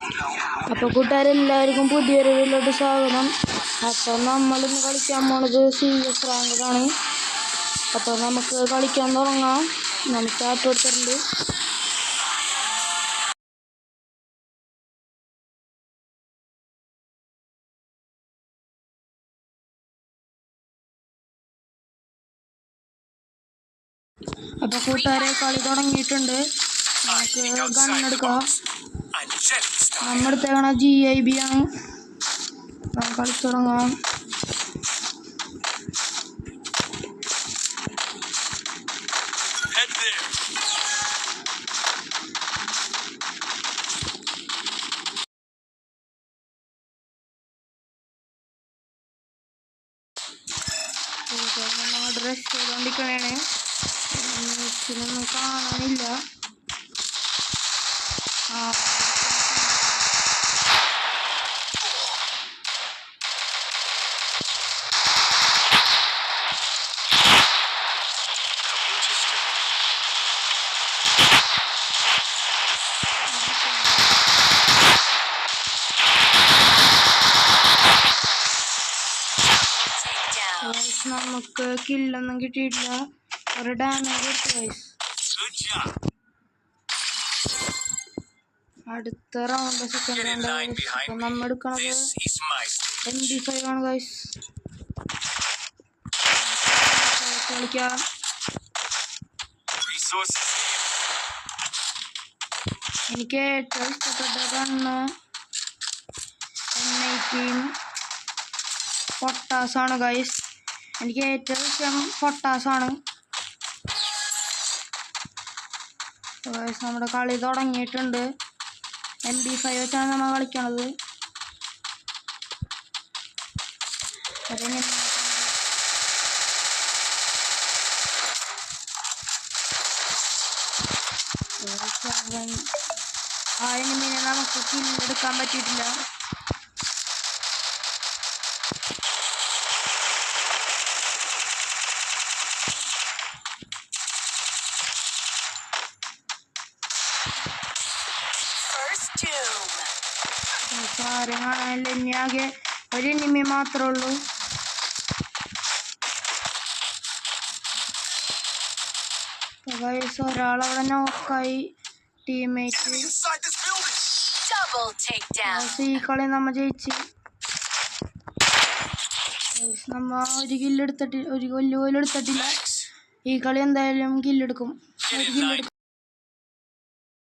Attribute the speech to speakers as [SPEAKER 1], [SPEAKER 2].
[SPEAKER 1] അപ്പോൾ കൂട്ടുകാരെല്ലാവർക്കും പുതിയൊരു വീഡിയോയിലോട്ട് സ്വാഗതം. അപ്പോൾ നമ്മളിന്ന് കളിക്കാൻ പോണത് CS റാങ്കാണ്. അപ്പോൾ നമുക്ക് കളിക്കാൻ തുടങ്ങാം. നമ്മൾ സ്റ്റാർട്ട് കൊടുത്തിട്ടുണ്ട്. അപ്പോൾ കൂട്ടുകാരെ കളി തുടങ്ങിയിട്ടുണ്ട്. നമുക്ക് ഗണ്ണെടുക്കാം. നമ്മുടെ GIB ആണ്. കളിച്ചു തുടങ്ങാം. നമ്മൾ ഡ്രസ് ചെയ്തോണ്ടിരിക്കണേ. ൊന്നും കാണാനില്ല. നമുക്ക് കില്ലൊന്നും കിട്ടിയിട്ടില്ല. ഒരു ഡാമേജ് എടുത്തു ഗൈസ്. അടുത്ത റൗണ്ട് സെക്കൻഡ് റൗണ്ട്. അപ്പം നമ്മൾ എടുക്കണത് MP5 ആണ് ഗൈസ്. കളിക്കാം. എനിക്ക് ഏറ്റവും ഇഷ്ടപ്പെട്ട ഗണ്ണ് M18 പൊട്ടാസാണ് ഗൈസ്. എനിക്ക് ഏറ്റവും ഇഷ്ടം പൊട്ടാസാണ്. നമ്മുടെ കളി തുടങ്ങിയിട്ടുണ്ട്. MP5 വെച്ചാണ് നമ്മൾ കളിക്കണത്. ആ എനിമിനെ നമുക്ക് കില്ലെടുക്കാൻ പറ്റിയിട്ടില്ല. ആരും കാണാനില്ല. ഇനി ആകെ ഒരു എനിമി മാത്രമേ ഉള്ളൂ. ഒരാളവിടെ നോക്കായി. ടീംമേറ്റ് ഈ കളി നമ്മ ജയിച്ച്. നമ്മ ഒരു കില്ലെടുത്തിട്ട് ഒരു കൊല്ല് പോലും എടുത്തിട്ടില്ല. ഈ കളി എന്തായാലും കില്ലെടുക്കും.